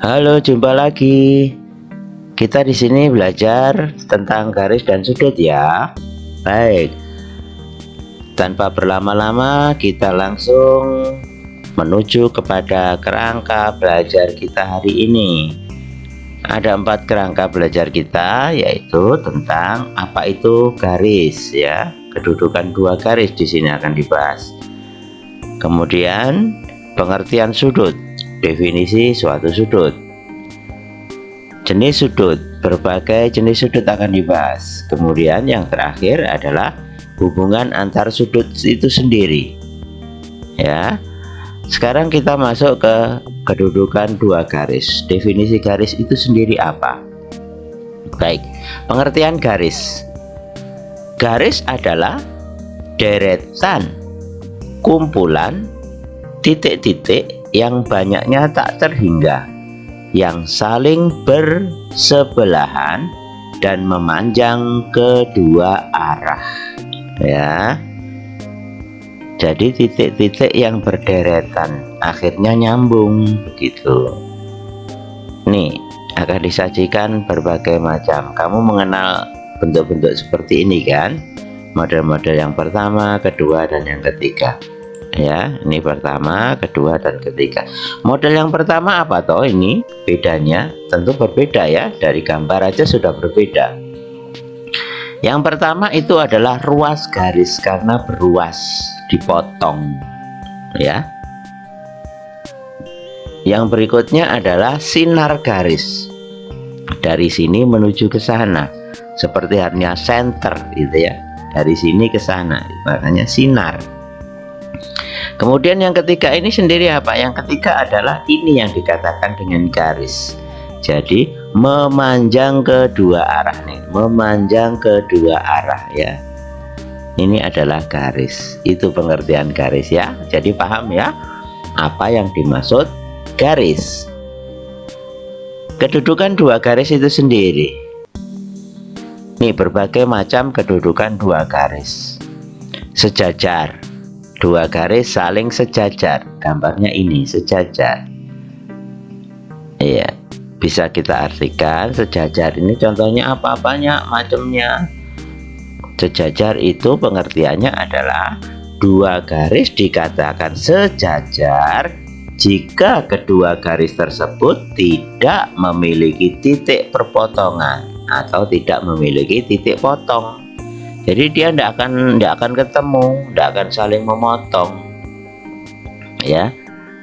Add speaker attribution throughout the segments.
Speaker 1: Halo, jumpa lagi. Kita di sini belajar tentang garis dan sudut ya. Baik, tanpa berlama-lama kita langsung menuju kepada kerangka belajar kita hari ini. Ada 4 kerangka belajar kita, yaitu tentang apa itu garis ya. Kedudukan 2 garis di sini akan dibahas. Kemudian pengertian sudut, definisi suatu sudut. Jenis sudut, berbagai jenis sudut akan dibahas. Kemudian yang terakhir adalah hubungan antar sudut itu sendiri. Ya. Sekarang kita masuk ke kedudukan 2 garis. Definisi garis itu sendiri apa? Baik, pengertian garis. Garis adalah deretan kumpulan titik-titik yang banyaknya tak terhingga, yang saling bersebelahan dan memanjang kedua arah ya. Jadi titik-titik yang berderetan akhirnya nyambung begitu. Nih akan disajikan berbagai macam. Kamu mengenal bentuk-bentuk seperti ini kan? Model-model yang pertama, kedua, dan yang ketiga ya. Ini pertama, kedua, dan ketiga. Model yang pertama apa toh ini? Bedanya tentu berbeda ya, dari gambar aja sudah berbeda. Yang pertama itu adalah ruas garis, karena beruas, dipotong ya. Yang berikutnya adalah sinar garis, dari sini menuju ke sana, seperti halnya center gitu ya, dari sini ke sana, makanya sinar. Kemudian yang ketiga ini sendiri apa? Yang ketiga adalah ini yang dikatakan dengan garis. Jadi memanjang kedua arah nih, memanjang kedua arah ya. Ini adalah garis. Itu pengertian garis ya. Jadi paham ya apa yang dimaksud garis. Kedudukan 2 garis itu sendiri. Nih berbagai macam kedudukan 2 garis. Sejajar. 2 garis saling sejajar, gambarnya ini sejajar. Iya, bisa kita artikan sejajar ini contohnya apa? Banyak macamnya. Sejajar itu pengertiannya adalah 2 garis dikatakan sejajar jika kedua garis tersebut tidak memiliki titik perpotongan atau tidak memiliki titik potong. Jadi dia tidak akan ketemu, tidak akan saling memotong ya.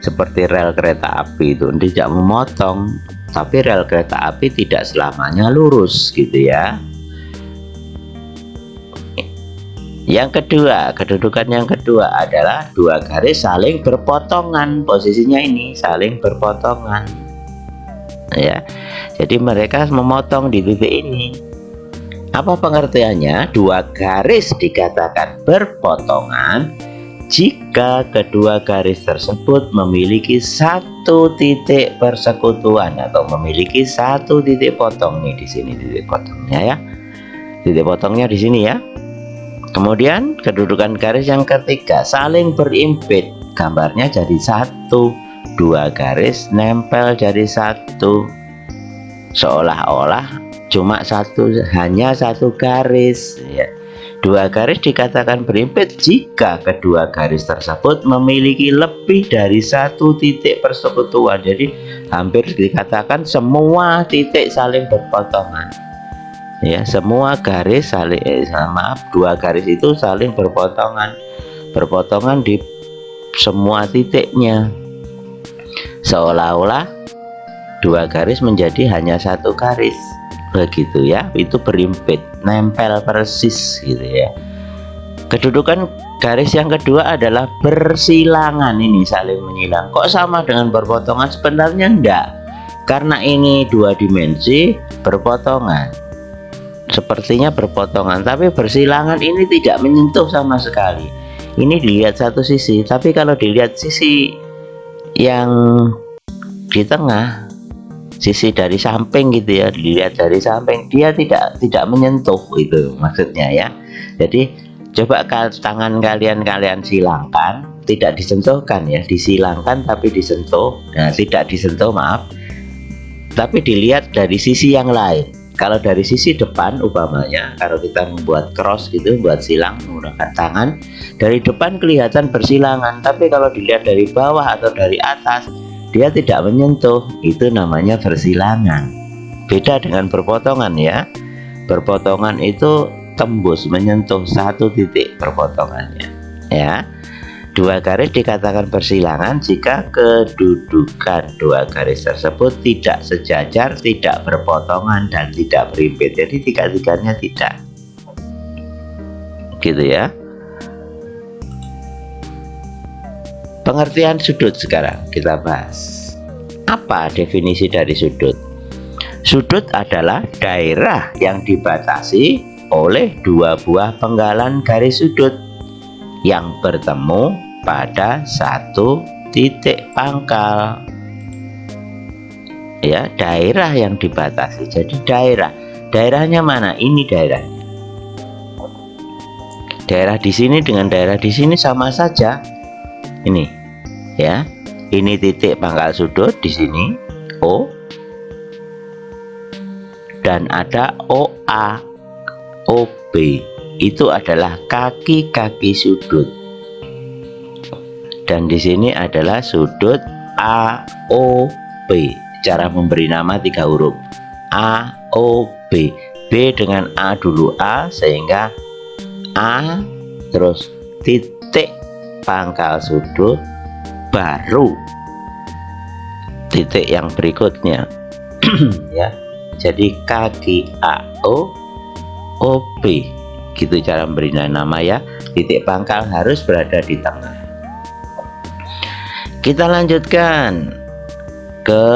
Speaker 1: Seperti rel kereta api itu tidak memotong, tapi rel kereta api tidak selamanya lurus gitu ya. Yang kedua, kedudukan yang kedua adalah 2 garis saling berpotongan. Posisinya ini saling berpotongan ya. Jadi mereka memotong di titik ini. Apa pengertiannya? 2 garis dikatakan berpotongan jika kedua garis tersebut memiliki 1 titik persekutuan atau memiliki 1 titik potong. Nih di sini titik potongnya ya. Titik potongnya di sini ya. Kemudian kedudukan garis yang ketiga saling berimpit. Gambarnya jadi 1. 2 garis nempel jadi 1. Seolah-olah cuma hanya satu garis ya. 2 garis dikatakan berimpit jika kedua garis tersebut memiliki lebih dari 1 titik persekutuan. Jadi hampir dikatakan semua titik saling berpotongan ya. Semua garis saling 2 garis itu saling berpotongan di semua titiknya, seolah-olah 2 garis menjadi hanya 1 garis begitu ya. Itu berimpit, nempel persis gitu ya. Kedudukan garis yang kedua adalah bersilangan. Ini saling menyilang. Kok sama dengan berpotongan? Sebenarnya enggak, karena ini 2 dimensi berpotongan, sepertinya berpotongan, tapi bersilangan ini tidak menyentuh sama sekali. Ini dilihat satu sisi, tapi kalau dilihat sisi yang di tengah, sisi dari samping gitu ya, dilihat dari samping, dia tidak menyentuh, itu maksudnya ya. Jadi coba tangan kalian silangkan, tidak disentuhkan ya, disilangkan tapi disentuh. Nah, tidak disentuh, maaf, tapi dilihat dari sisi yang lain. Kalau dari sisi depan umpamanya, kalau kita membuat cross gitu, buat silang menggunakan tangan, dari depan kelihatan bersilangan, tapi kalau dilihat dari bawah atau dari atas, dia tidak menyentuh, itu namanya bersilangan. Beda dengan berpotongan ya. Berpotongan itu tembus, menyentuh satu titik perpotongannya ya. Dua garis dikatakan bersilangan jika kedudukan dua garis tersebut tidak sejajar, tidak berpotongan, dan tidak berimpit. Jadi tiga-tiganya tidak. Gitu ya. Pengertian sudut sekarang kita bahas. Apa definisi dari sudut? Sudut adalah daerah yang dibatasi oleh dua buah penggalan garis sudut yang bertemu pada satu titik pangkal. Ya, daerah yang dibatasi. Jadi daerahnya mana? Ini daerahnya. Daerah di sini dengan daerah di sini sama saja. Ini, ya. Ini titik pangkal sudut di sini, O. Dan ada OA, OB. Itu adalah kaki-kaki sudut. Dan di sini adalah sudut AOB. Cara memberi nama 3 huruf. AOB. B dengan A dulu A, sehingga A terus titik pangkal sudut, baru titik yang berikutnya. Ya. Jadi kaki AO, OB. Gitu cara memberi nama ya. Titik pangkal harus berada di tengah. Kita lanjutkan ke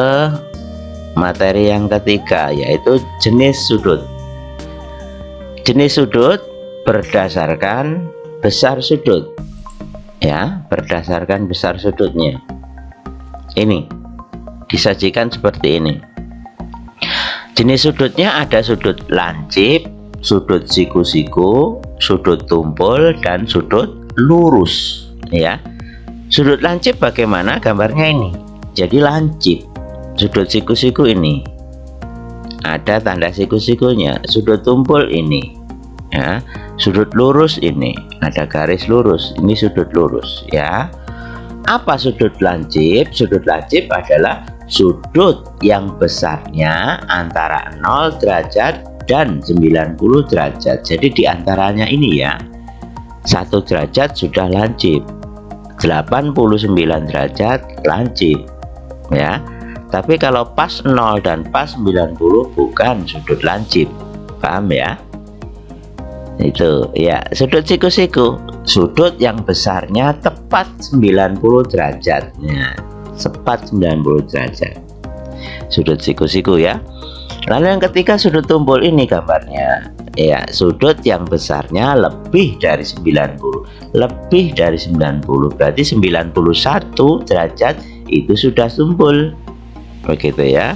Speaker 1: materi yang ketiga, yaitu jenis sudut. Jenis sudut berdasarkan besar sudut, ya, berdasarkan besar sudutnya. Ini disajikan seperti ini. Jenis sudutnya ada sudut lancip, sudut siku-siku, sudut tumpul, dan sudut lurus, ya. Sudut lancip bagaimana? Gambarnya ini. Jadi lancip. Sudut siku-siku ini. Ada tanda siku-sikunya. Sudut tumpul ini. Ya. Sudut lurus ini. Ada garis lurus. Ini sudut lurus, ya. Apa sudut lancip? Sudut lancip adalah sudut yang besarnya antara 0 derajat dan 90 derajat. Jadi diantaranya ini ya. 1 derajat sudah lancip. 89 derajat lancip, ya. Tapi kalau pas 0 dan pas 90 bukan sudut lancip. Paham ya? Itu ya, sudut siku-siku, sudut yang besarnya tepat 90 derajat. Ya, tepat 90 derajat. Sudut siku-siku ya. Lalu yang ketiga sudut tumpul, ini gambarnya. Ya, sudut yang besarnya lebih dari 90. Lebih dari 90 berarti 91 derajat itu sudah tumpul. Begitu ya.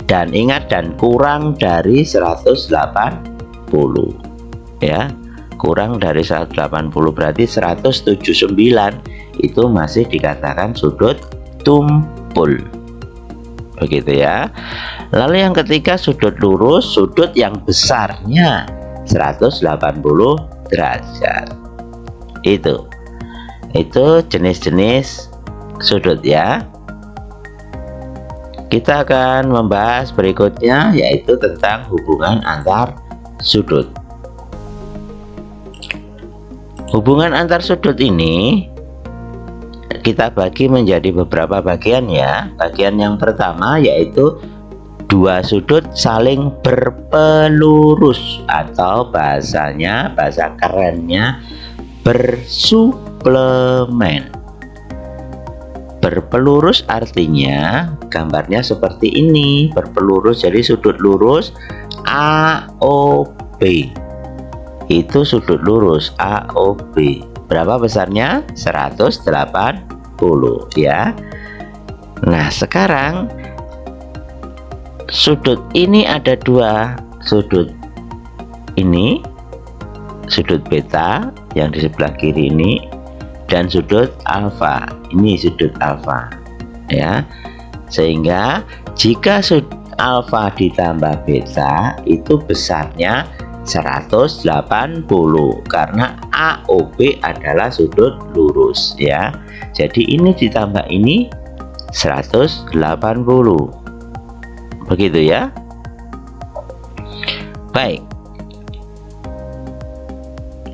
Speaker 1: Dan ingat, dan kurang dari 180. Ya. Kurang dari 180 berarti 179 itu masih dikatakan sudut tumpul. Begitu ya. Lalu yang ketiga sudut lurus, sudut yang besarnya 180 derajat. Itu jenis-jenis sudut ya. Kita akan membahas berikutnya, yaitu tentang hubungan antar sudut. Hubungan antar sudut ini kita bagi menjadi beberapa bagian ya. Bagian yang pertama yaitu dua sudut saling berpelurus, atau bahasa kerennya bersuplemen. Berpelurus artinya gambarnya seperti ini, berpelurus. Jadi sudut lurus AOB itu sudut lurus AOB. Berapa besarnya? 180 ya. Nah sekarang sudut ini ada dua sudut. Ini sudut beta yang di sebelah kiri ini, dan sudut alfa. Ini sudut alfa ya. Sehingga jika alfa ditambah beta itu besarnya 180 karena AOB adalah sudut lurus ya. Jadi ini ditambah ini 180. Begitu ya. Baik.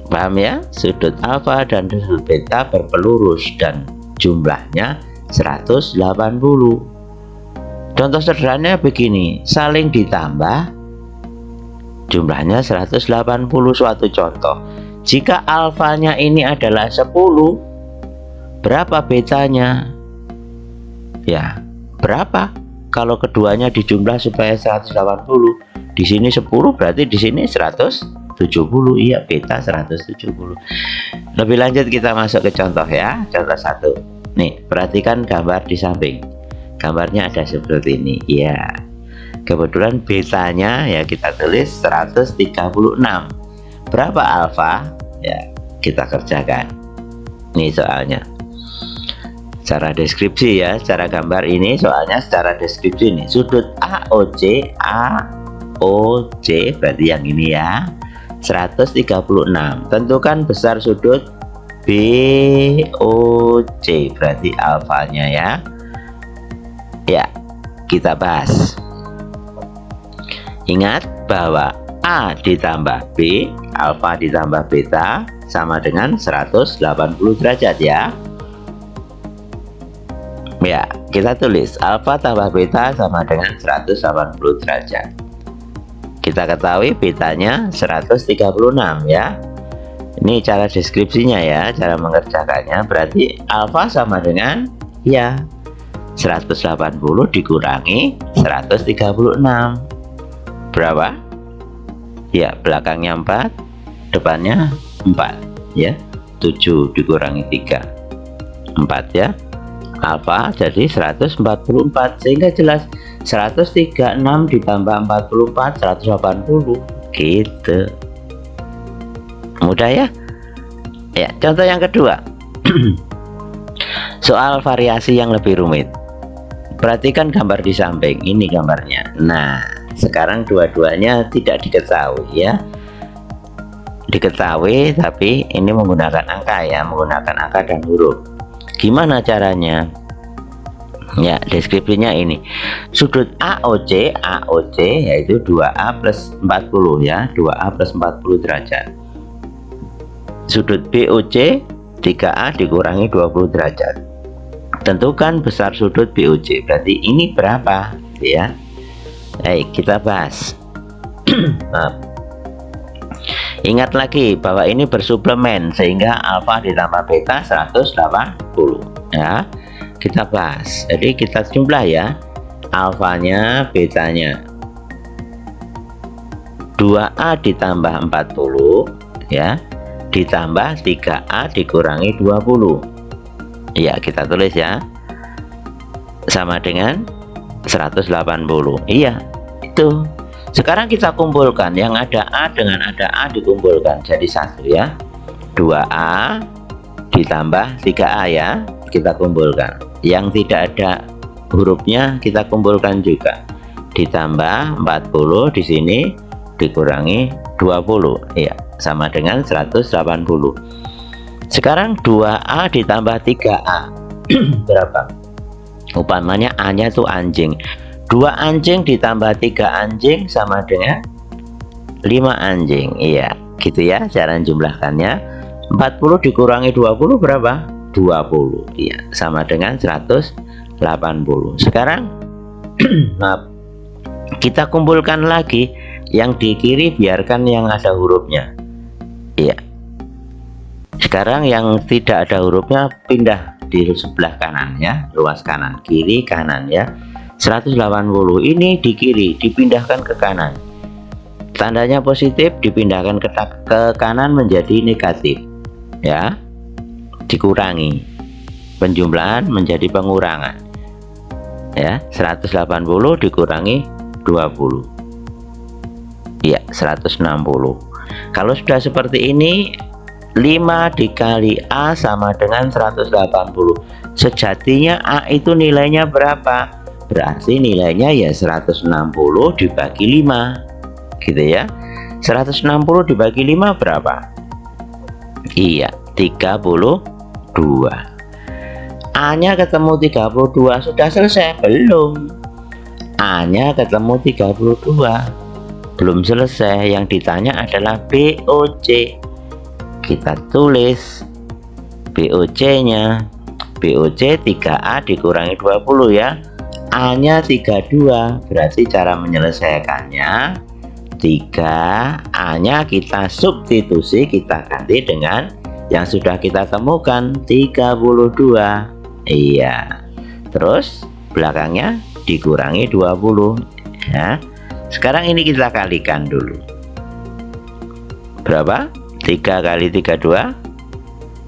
Speaker 1: Paham ya? Sudut alfa dan sudut beta berpelurus dan jumlahnya 180. Contoh sederhananya begini, saling ditambah jumlahnya 180. Suatu contoh, jika alfanya ini adalah 10, berapa betanya? Ya, berapa? Kalau keduanya dijumlah supaya 180, di sini 10 berarti di sini 170. Iya, beta 170. Lebih lanjut kita masuk ke contoh ya. Contoh 1. Nih, perhatikan gambar di samping. Gambarnya ada seperti ini. Ya. Kebetulan betanya ya kita tulis 136. Berapa alfa? Ya, kita kerjakan. Nih soalnya. Secara deskripsi ya, secara gambar ini soalnya secara deskripsi nih. Sudut AOC berarti yang ini ya. 136. Tentukan besar sudut BOC berarti alfanya ya. Ya, kita bahas. Ingat bahwa A ditambah B, alfa ditambah beta sama dengan 180 derajat ya. Ya, kita tulis alfa tambah beta sama dengan 180 derajat. Kita ketahui betanya 136 ya. Ini cara deskripsinya ya, cara mengerjakannya. Berarti alfa sama dengan ya 180 dikurangi 136. Berapa? Ya, belakangnya 4, depannya 4 ya. 7 dikurangi 3, 4 ya. Alfa jadi 144, sehingga jelas 136 ditambah 44 180 gitu. Mudah ya. Ya, contoh yang kedua. Soal variasi yang lebih rumit. Perhatikan gambar di samping. Ini gambarnya. Nah, sekarang dua-duanya tidak diketahui ya. Diketahui tapi ini menggunakan angka ya, menggunakan angka dan huruf. Gimana caranya? Ya, deskripsinya ini. Sudut AOC yaitu 2A plus 40 ya, 2A plus 40 derajat. Sudut BOC 3A dikurangi 20 derajat. Tentukan besar sudut BOC, berarti ini berapa ya. Baik, kita bahas. Maaf. Ingat lagi bahwa ini bersuplemen sehingga alfa ditambah beta 180 ya. Kita bahas. Jadi kita jumlah ya. Alfanya, betanya. 2A ditambah 40 ya. Ditambah 3A dikurangi 20. Ya, kita tulis ya. Sama dengan 180. Iya, itu. Sekarang kita kumpulkan yang ada A dengan ada A dikumpulkan jadi satu ya. 2A ditambah 3A ya, kita kumpulkan. Yang tidak ada hurufnya kita kumpulkan juga. Ditambah 40 di sini dikurangi 20 ya, sama dengan 180. Sekarang 2A ditambah 3A berapa? Umpamanya A-nya tuh anjing. 2 anjing ditambah 3 anjing sama dengan 5 anjing. Iya, gitu ya cara jumlahkannya. 40 dikurangi 20 berapa? 20. Iya, sama dengan 180. Sekarang maaf, kita kumpulkan lagi. Yang di kiri biarkan yang ada hurufnya. Iya. Sekarang yang tidak ada hurufnya pindah di sebelah kanan ya, luas kanan, kiri kanan ya. 180 ini di kiri dipindahkan ke kanan, tandanya positif, dipindahkan ke kanan menjadi negatif ya, dikurangi, penjumlahan menjadi pengurangan ya. 180 dikurangi 20 ya 160. Kalau sudah seperti ini, 5 dikali A sama dengan 180. Sejatinya A itu nilainya berapa? berarti nilainya ya 160 dibagi 5 gitu ya. 160 dibagi 5 berapa? Iya, 32. A nya ketemu 32, sudah selesai? Belum. A nya ketemu 32, belum selesai. Yang ditanya adalah BOC. Kita tulis BOC nya. BOC 3A dikurangi 20 ya. A nya 32, berarti cara menyelesaikannya 3A nya kita substitusi, kita ganti dengan yang sudah kita temukan 32. Iya, terus belakangnya dikurangi 20 ya. Sekarang ini kita kalikan dulu. Berapa? 3 kali 32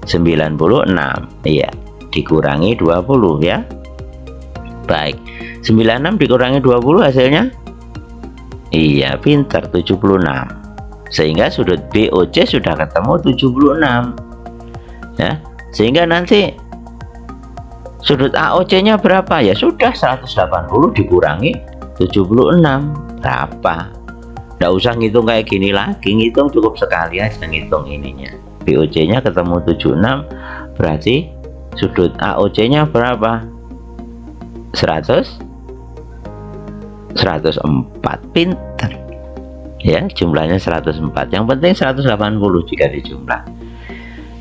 Speaker 1: 96. Iya, dikurangi 20 ya. Baik, 96 dikurangi 20 hasilnya, iya pintar, 76. Sehingga sudut BOC sudah ketemu 76 ya. Sehingga nanti sudut AOC nya berapa? Ya sudah 180 dikurangi 76 berapa? Nggak usah ngitung kayak gini lagi, ngitung cukup sekali aja ngitung ininya. BOC nya ketemu 76, berarti sudut AOC nya berapa? 104. Pintar ya, jumlahnya 104. Yang penting 180 jika dijumlah.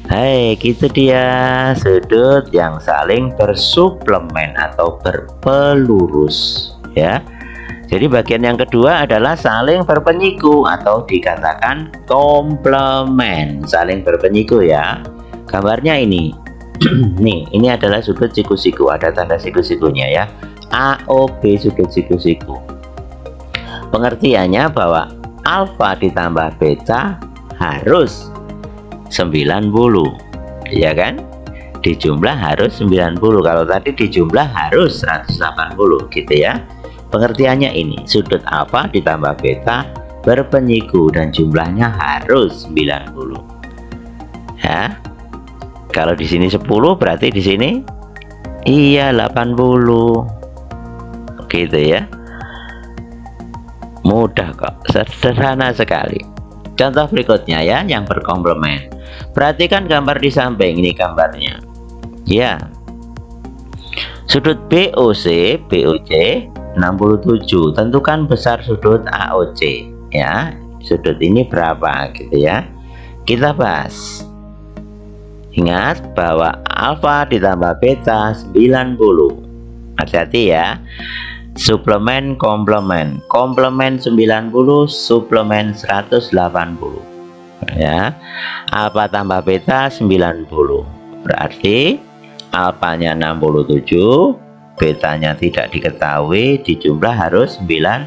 Speaker 1: Hai, itu dia sudut yang saling bersuplemen atau berpelurus ya. Jadi bagian yang kedua adalah saling berpenyiku atau dikatakan komplement. Saling berpenyiku ya. Gambarnya ini. Nih, ini adalah sudut siku-siku, ada tanda siku-sikunya ya. AOB sudut siku-siku. Pengertiannya bahwa alfa ditambah beta harus 90, ya kan? Dijumlah harus 90. Kalau tadi dijumlah harus 180 gitu ya. Pengertiannya ini, sudut alfa ditambah beta berpenyiku dan jumlahnya harus 90 ya. Kalau di sini 10, berarti di sini iya 80 gitu ya. Mudah kok, sederhana sekali. Contoh berikutnya ya, yang berkomplement. Perhatikan gambar di samping, ini gambarnya ya. Sudut BOC 67, tentukan besar sudut AOC ya. Sudut ini berapa gitu ya. Kita bahas. Ingat bahwa alfa ditambah beta 90. Hati-hati ya. Suplemen komplement. Komplement 90, suplemen 180 ya. Alfa tambah beta 90, berarti alfanya 67, betanya tidak diketahui, dijumlah harus 90.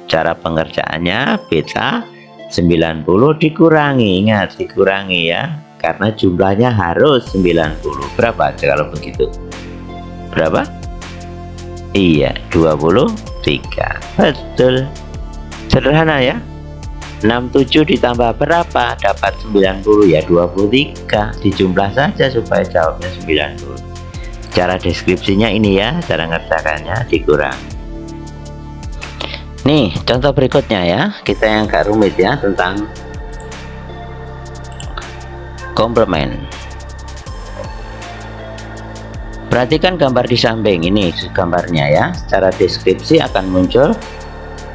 Speaker 1: Cara pengerjaannya, beta 90 dikurangi, ingat dikurangi ya, karena jumlahnya harus 90. Berapa kalau begitu? Berapa? Iya, 23. Betul, sederhana ya. 67 ditambah berapa? Dapat 90 ya, 23. Dijumlah saja supaya jawabnya 90. Cara deskripsinya ini ya, cara ngerjakannya dikurang. Nih contoh berikutnya ya, kita yang agak rumit ya, tentang komplement. Perhatikan gambar di samping ini, gambarnya ya. Secara deskripsi akan muncul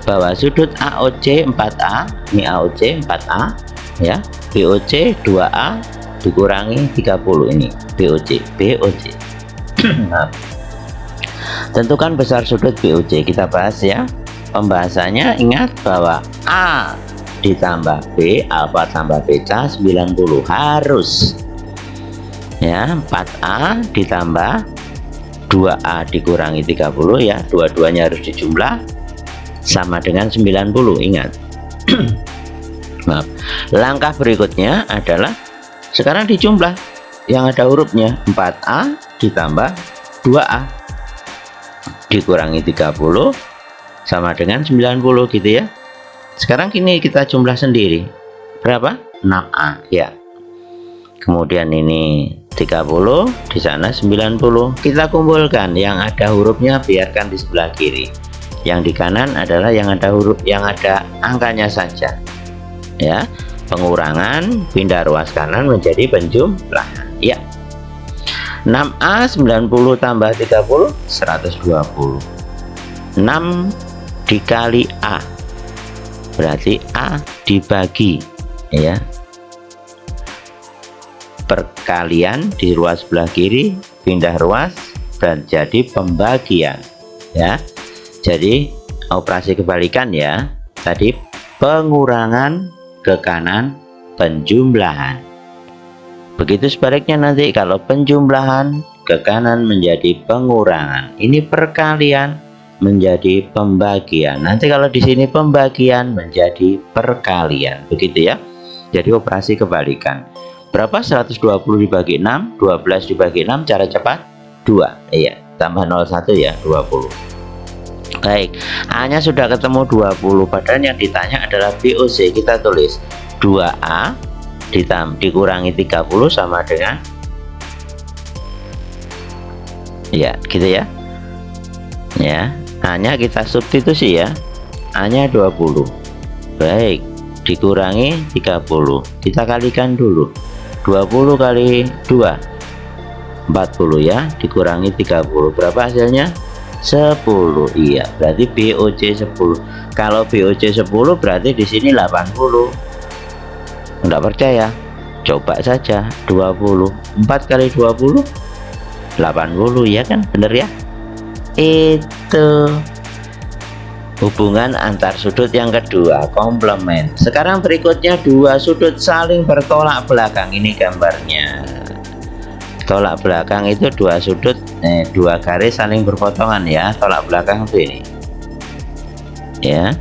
Speaker 1: bahwa sudut AOC 4A, ini AOC 4A ya, BOC 2A dikurangi 30, ini BOC. Nah, tentukan besar sudut BOC, kita bahas ya. Pembahasannya, ingat bahwa A ditambah B, alfa tambah beta 90 harus ya. 4A ditambah 2A dikurangi 30 ya, dua-duanya harus dijumlah sama dengan 90, ingat. Maaf. Langkah berikutnya adalah sekarang dijumlah yang ada hurufnya. 4A ditambah 2A dikurangi 30 sama dengan 90 gitu ya. Sekarang kini kita jumlah sendiri. Berapa? 6A ya. Kemudian ini 30, di sana 90. Kita kumpulkan, yang ada hurufnya biarkan di sebelah kiri, yang di kanan adalah yang ada huruf, yang ada angkanya saja ya. Pengurangan, pindah ruas kanan menjadi penjumlahan ya. 6A 90 tambah 30 120. 6 dikali A berarti A dibagi ya, perkalian di ruas sebelah kiri, pindah ruas dan jadi pembagian ya. Jadi operasi kebalikan ya, tadi pengurangan ke kanan, penjumlahan. Begitu sebaliknya nanti, kalau penjumlahan ke kanan menjadi pengurangan, ini perkalian menjadi pembagian. Nanti kalau di sini pembagian menjadi perkalian, begitu ya. Jadi operasi kebalikan. Berapa 120 dibagi 6? 12 dibagi 6 cara cepat 2. Iya, tambah 01 ya, 20. Baik, A nya sudah ketemu 20, padahal yang ditanya adalah BOC. Kita tulis 2A dikurangi 30 sama dengan, ya gitu ya. Ya, A nya kita substitusi ya, A nya 20. Baik, dikurangi 30, kita kalikan dulu. 20 kali 2 40 ya, dikurangi 30 berapa hasilnya? 10. Iya, berarti BOC 10. Kalau BOC 10 berarti di sini 80. Enggak percaya? Coba saja 20. 4 kali 20 80 ya kan? Bener ya? Itu hubungan antar sudut yang kedua, komplement. Sekarang berikutnya dua sudut saling bertolak belakang. Ini gambarnya. Tolak belakang itu dua sudut, dua garis saling berpotongan ya. Tolak belakang itu ini ya.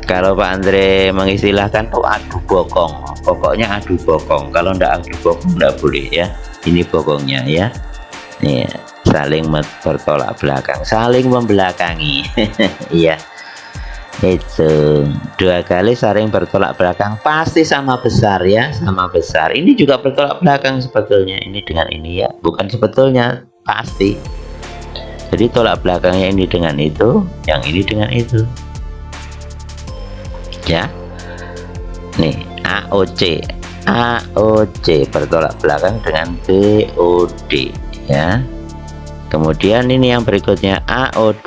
Speaker 1: Kalau Pak Andre mengistilahkan tuh adu bokong, pokoknya adu bokong. Kalau ndak adu bokong ndak boleh ya. Ini bokongnya ya. Nih, saling bertolak belakang, saling membelakangi. Iya, itu dua kali saling bertolak belakang pasti sama besar ya, sama besar. Ini juga bertolak belakang sebetulnya, ini dengan ini ya, bukan sebetulnya, pasti. Jadi tolak belakangnya ini dengan itu, yang ini dengan itu ya. Nih AOC bertolak belakang dengan BOD ya. Kemudian ini yang berikutnya AOD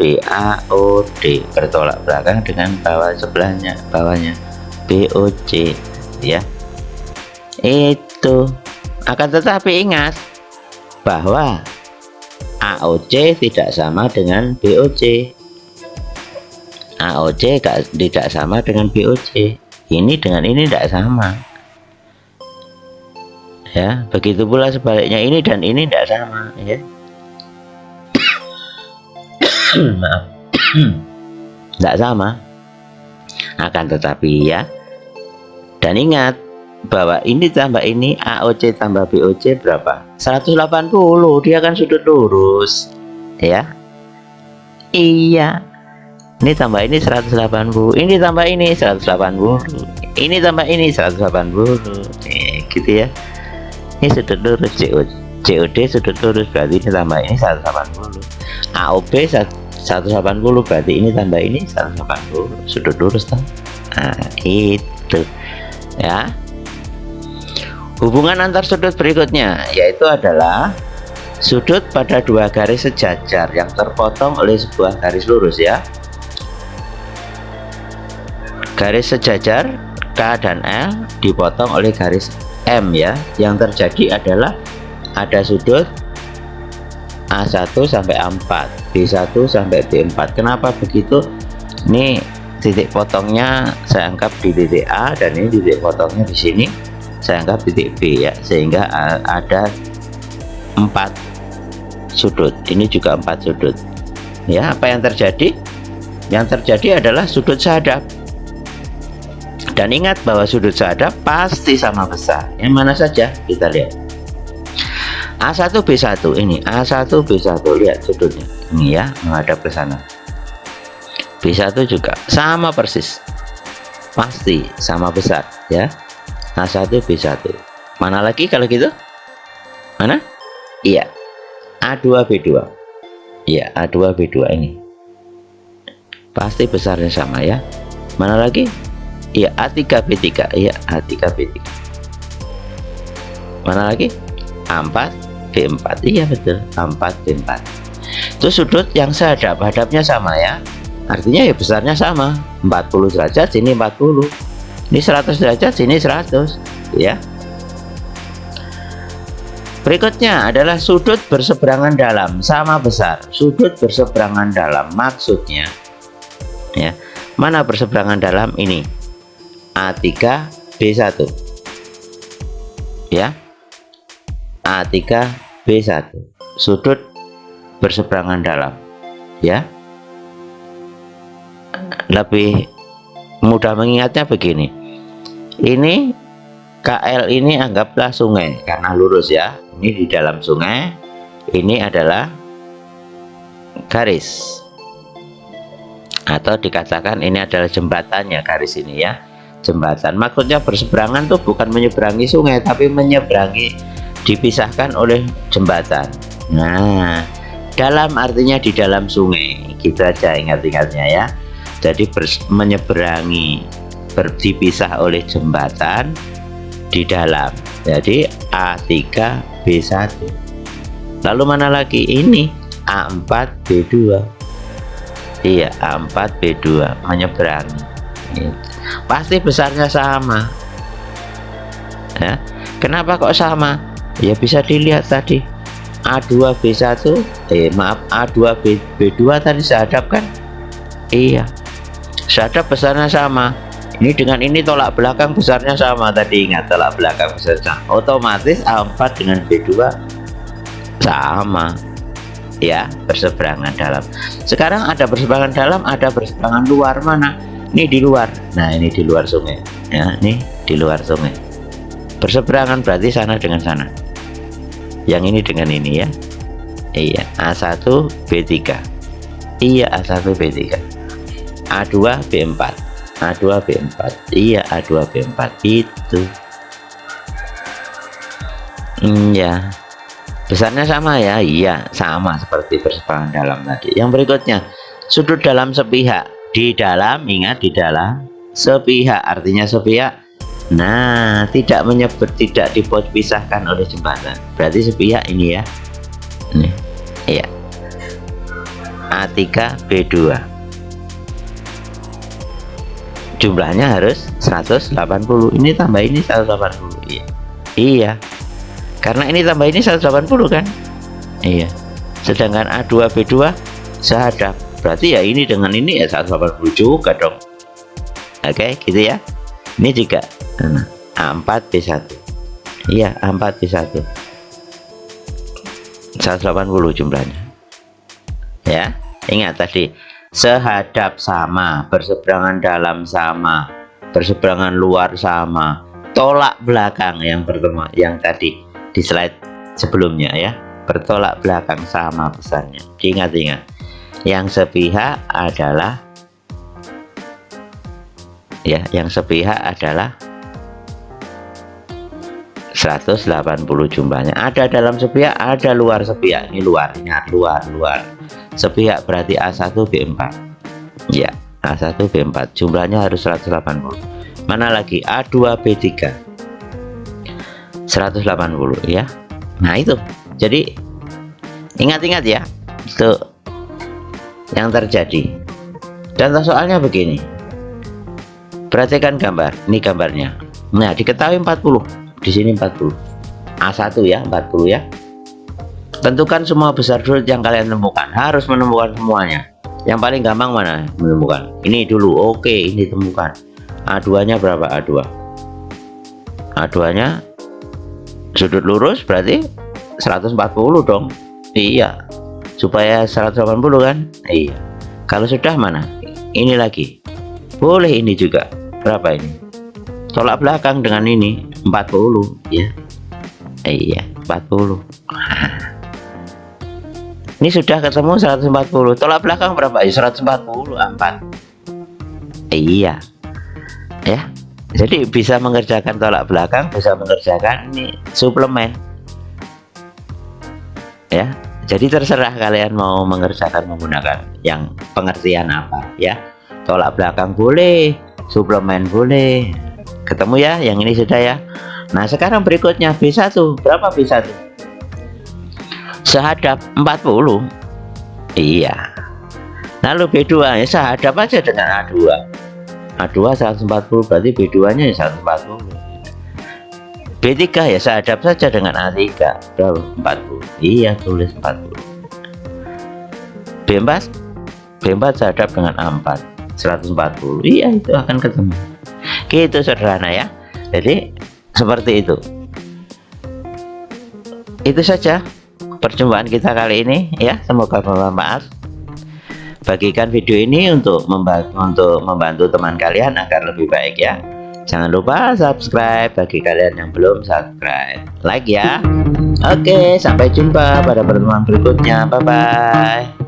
Speaker 1: bertolak belakang dengan bawahnya BOC ya. Itu akan tetapi ingat bahwa AOC tidak sama dengan BOC. AOC tidak sama dengan BOC. Ini dengan ini tidak sama ya. Begitu pula sebaliknya, ini dan ini tidak sama ya. Maaf, tidak sama. Akan tetapi ya, dan ingat bahwa ini tambah ini, AOC tambah BOC berapa? 180. Dia kan sudut lurus ya. Iya, ini tambah ini 180, ini tambah ini 180, ini tambah ini 180 gitu ya. Ini sudut lurus, COD sudut lurus, berarti ini tambah ini 180. AOB 180, berarti ini tambah ini 180, sudut lurus kan? Nah itu ya. Hubungan antar sudut berikutnya yaitu adalah sudut pada dua garis sejajar yang terpotong oleh sebuah garis lurus ya. Garis sejajar K dan L dipotong oleh garis M ya. Yang terjadi adalah ada sudut A1 sampai A4, B1 sampai B4. Kenapa begitu? Ini titik potongnya saya anggap di titik A, dan ini titik potongnya di sini saya anggap titik B ya, sehingga ada 4 sudut. Ini juga 4 sudut ya. Apa yang terjadi? Yang terjadi adalah sudut sehadap. Dan ingat bahwa sudut sehadap pasti sama besar. Yang mana saja? Kita lihat A1 B1, ini A1 B1, lihat sudutnya ini ya, menghadap ke sana. B1 juga sama persis, pasti sama besar ya. A1 B1 Mana lagi kalau gitu? Mana? Iya, A2B2. Iya, A2B2 ini pasti besarnya sama ya. Mana lagi? Iya, A3B3. Iya, A3B3. Mana lagi? A4B4. Iya betul, A4B4. Itu sudut yang sehadap, hadapnya sama ya. Artinya ya besarnya sama. 40 derajat sini 40. Ini 100 derajat sini 100 ya. Berikutnya adalah sudut berseberangan dalam sama besar. Sudut berseberangan dalam maksudnya ya. Mana berseberangan dalam ini? A3B1 ya. A3B1 sudut berseberangan dalam ya. Lebih mudah mengingatnya begini. Ini KL ini anggaplah sungai karena lurus ya. Ini di dalam sungai, ini adalah garis, atau dikatakan ini adalah jembatannya, garis ini ya, jembatan. Maksudnya berseberangan tuh bukan menyeberangi sungai, tapi menyeberangi, dipisahkan oleh jembatan. Nah, dalam artinya di dalam sungai, gitu aja ingat-ingatnya ya. Jadi menyeberangi, dipisah oleh jembatan di dalam. Jadi A3B1. Lalu mana lagi? Ini A4B2. Iya, A4B2 menyeberangi. Pasti besarnya sama ya. Kenapa kok sama? Ya bisa dilihat tadi A2B1 A2B2 tadi sehadap kan? Iya, sehadap besarnya sama. Ini dengan ini tolak belakang besarnya sama, tadi ingat tolak belakang besarnya. Otomatis A4 dengan B2 sama ya, berseberangan dalam. Sekarang ada berseberangan dalam, ada berseberangan luar. Mana? Ini di luar. Nah, ini di luar sungai ya, ini di luar sungai. Berseberangan berarti sana dengan sana. Yang ini dengan ini ya. Iya, A1B3. Iya, A1B3. A2B4. A2B4. Iya, A2B4 itu. Ya. Besarnya sama ya. Iya, sama seperti berseberangan dalam tadi. Yang berikutnya, sudut dalam sepihak. Di dalam, ingat di dalam. Sepihak artinya sepihak. Nah, tidak dipisahkan oleh jembatan. Berarti sepihak ini ya. Ini. Iya. A3B2. Jumlahnya harus 180. Ini tambah ini 180. Iya. Iya. Karena ini tambah ini 180 kan? Iya. Sedangkan A2B2 sehadap. Berarti ya ini dengan ini ya 180 juga dong. Oke, gitu ya. Ini juga A4B1. Iya, A4B1. 180 jumlahnya. Ya, ingat tadi sehadap sama, berseberangan dalam sama, berseberangan luar sama, tolak belakang yang bertemu yang tadi di slide sebelumnya ya, bertolak belakang sama besarnya. Ingat-ingat, yang sepihak adalah ya, yang sepihak adalah 180 jumlahnya. Ada dalam sepihak, ada luar sepihak. Ini luar, ingat luar. Sepihak berarti A1B4 ya, A1B4 jumlahnya harus 180. Mana lagi? A2B3 180 ya. Nah itu, jadi ingat-ingat ya, itu yang terjadi. Dan soalnya begini, perhatikan gambar, ini gambarnya. Nah, diketahui 40, di sini 40. A1 ya, 40 ya. Tentukan semua besar sudut yang kalian temukan. Harus menemukan semuanya. Yang paling gampang mana menemukan? Ini dulu. Oke, ini temukan. A2-nya berapa? A2. A2-nya sudut lurus berarti 140 dong. Iya. Supaya 180 kan? Iya. Kalau sudah mana? Ini lagi. Boleh ini juga. Berapa ini? Tolak belakang dengan ini 40 ya. Iya, 40. Ini sudah ketemu 140. Tolak belakang berapa? 140 A4. Iya. Ya. Jadi bisa mengerjakan tolak belakang, bisa mengerjakan ini suplemen ya. Jadi terserah kalian mau mengerjakan menggunakan yang pengertian apa ya. Tolak belakang boleh, suplemen boleh. Ketemu ya, yang ini sudah ya. Nah sekarang berikutnya B1, berapa B1? Sehadap 40. Iya. Lalu B2 ya sehadap aja dengan A2. A2 140 berarti B2 nya 140. B3 ya sehadap saja dengan A3 berapa? 40. Iya tulis 40. B4 sehadap dengan A4 140. Iya itu akan ketemu. Gitu sederhana ya. Jadi seperti itu. Itu saja perjumpaan kita kali ini ya, semoga bermanfaat. Bagikan video ini untuk membantu teman kalian agar lebih baik ya. Jangan lupa subscribe bagi kalian yang belum subscribe, like ya. Oke, sampai jumpa pada pertemuan berikutnya. Bye bye.